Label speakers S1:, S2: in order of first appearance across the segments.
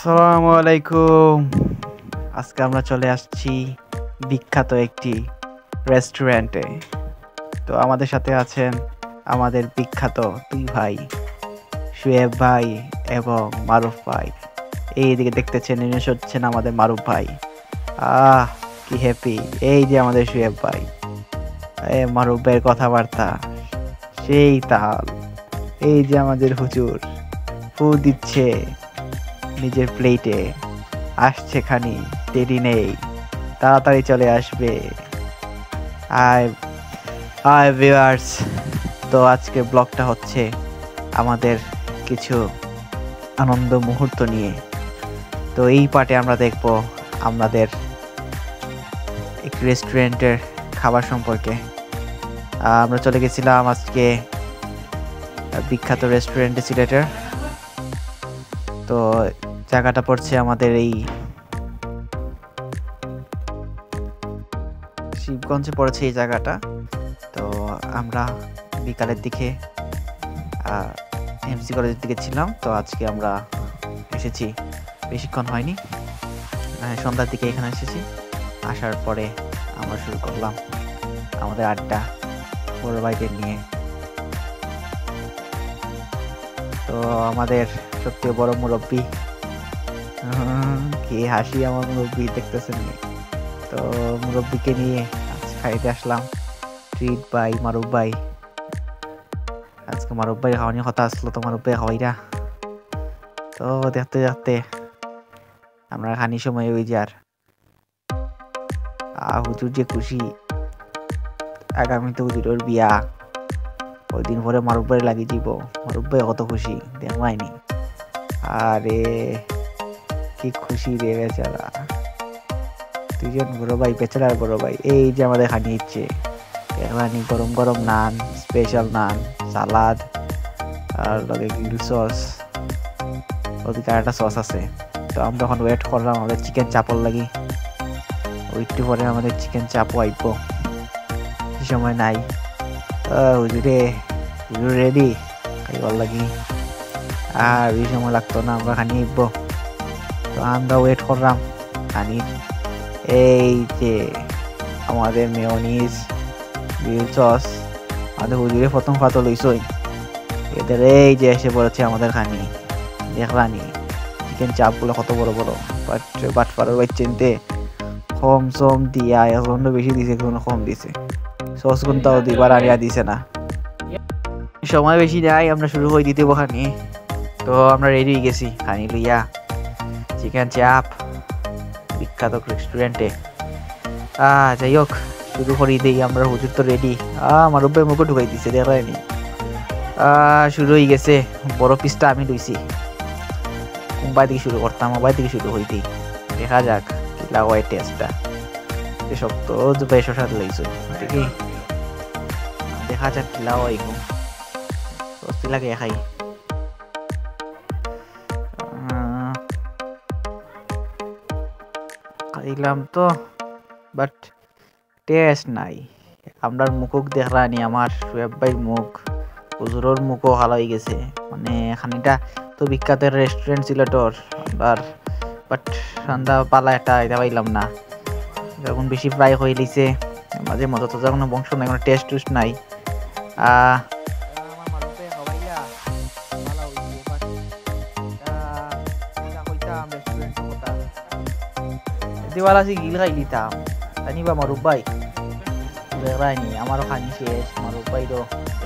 S1: আসসালামু আলাইকুম। আজকে আমরা চলে আসছি বিখ্যাত একটি রেস্টুরেন্টে। তো আমাদের সাথে আছেন আমাদের বিখ্যাত দুই ভাই, শুয়েব ভাই এবং মারুফ ভাই। এইদিকে দেখতেছেন, ইনি হচ্ছেন আমাদের মারুফ ভাই। আহ, কি হ্যাপি! এই যে আমাদের শুয়েব ভাই। মারুফ ভাইয়ের কথাবার্তা সেই তাল। এই যে আমাদের হুজুর ফু দিচ্ছে নিজের প্লেটে। আসছে খানি, দেরি নেই, তাড়াতাড়ি চলে আসবে। আয় আয় ভিউয়ার্স, তো আজকে ব্লগটা হচ্ছে আমাদের কিছু আনন্দ মুহূর্ত নিয়ে। তো এই পার্টে আমরা দেখব আমাদের একটি রেস্টুরেন্টের খাবার সম্পর্কে। আমরা চলে গেছিলাম আজকে বিখ্যাত রেস্টুরেন্টে সিলেটের। তো জায়গাটা পড়ছে আমাদের এই শিবগঞ্জে পড়েছে এই জায়গাটা। তো আমরা বিকালের দিকে এমসি কলেজের দিকে ছিলাম। তো আজকে আমরা এসেছি, বেশিক্ষণ হয়নি, সন্ধ্যার দিকে এখানে এসেছি। আসার পরে আমরা শুরু করলাম আমাদের আড্ডা বড় ভাইদের নিয়ে। তো আমাদের সবচেয়ে বড় মুরব্বী, কি হাসি আমার মুরব্বী, দেখতেছেন। তো মুরব্বীকে নিয়ে আজ খাইতে আসলাম ট্রিট বাই মারুফ ভাই। আজকে মারুফ ভাই খাওয়ানি কথা আসলো, তো মারুফ ভাই খাওয়াইরা। তো দেখতে দেখতে আমরা খানি সময় ওই যে আর হুজুর যে খুশি, আগামীতে হুজুরের বিয়া, ওই দিন পরে মারুফ ভাই লাগিয়ে দিব। মারুফ ভাই কত খুশি দেখবাইনি। আরে কি খুশি রে বেচারা, দুজন বড় ভাই, বেচারার বড় ভাই। এই যে আমাদের খানি ইচ্ছে, এখানে গরম গরম নান, স্পেশাল নান, সালাদ, আর লগে গ্রিল সস, ওদিকে একটা সস আছে। তো আমরা এখন ওয়েট করলাম আমাদের চিকেন চাপল লাগি। ওইটু পরে আমাদের চিকেন চাপও আইব, সে সময় নাই। হুজুরে হুজুর রেডি খাইবার লাগি, আর ওই সময় লাগতো না, আমরা খানি আইব। তো আমরা ওয়েট করলাম খানির। এই যে আমাদের মেয়োনিজ, গ্রিল সস, আমাদের হুজুরে প্রথম ফাতল হইছই। এদের এই যে এসে পড়েছে আমাদের খানি, দেখলানি চিকেন চাপ গুলো কত বড় বড়। বাট ফারার বাই চিনতে কম সম দিয়া, এখন বেশি দিছে, এখন কম দিছে। সস গুনটাও দিবার আনিয়া দিছে না, সময় বেশি নাই, আমরা শুরু করে দিতে খানি। তো আমরা রেডি হয়ে গেছি খানি লইয়া, চিকেন চাপ বিখ্যাত রেস্টুরেন্টে। যাই হোক, শুরু করি দিই আমরা। হুজুর তো রেডি, আমার রূপে মুখে ঢুকাই দিছে, দেখায়নি। শুরু হয়ে গেছে। বড় পিসটা আমি লইছি। মুম্বাই থেকে শুরু করতাম, মুম্বাই থেকে শুরু হইতে দেখা যাক কি লাগয় টেস্টটা। শক্ত বেশ স্বাদ লাগছে, দেখি দেখা যাক কি লাগয়। সস্তি লাগে খাই। খাইলাম তো, বাট টেস্ট নাই। আমরা মুখক দেখলানি, আমার শুয়েব ভাই মুখ, হুজুরের মুখও ভালো হয়ে গেছে। মানে খানিটা তো বিখ্যাত রেস্টুরেন্ট ছিল তোর আর, বাট সন্ধ্যা পালা এটা এটা পাইলাম না। যখন বেশি ফ্রাই হয়ে লিছে, মাঝে মতো তো কোনো বংশ নাই, কোনো টেস্ট টুস্ট নাই। দিওয়ালা সি গিল খাই দিতাম জানি বা মারুফ ভাই দেখলাইনি, আমারও খানি শেষ। মারুফ ভাই তো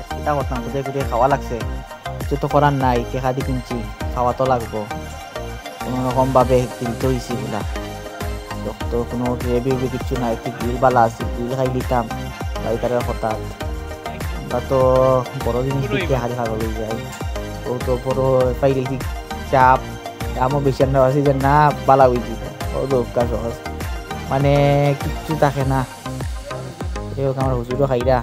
S1: চিন্তা করতাম, কোথায় কোথায় খাওয়া লাগছে, কিছু তো করার নাই, টেকা দি কিনছি, খাওয়া তো লাগবো। কোনো রকম ভাবে কিনতে হয়েছি বলা, তো কোনো গ্রেভি কিচ্ছু নাই, একটু গ্রিল বালা আছে, গ্রিল খাই দিতাম বাইকারের হঠাৎ। আমরা তো বড় জিনিস দিতে হারি খাওয়া হয়ে যায়। ও তো বড় পাই গেছি চাপ, দামও বেশি আনা আছে যে না বালা হয়ে যেত। ও দোকা সহজ, মানে কিচ্ছু থাকে না। আমার হুজুরও খাইরা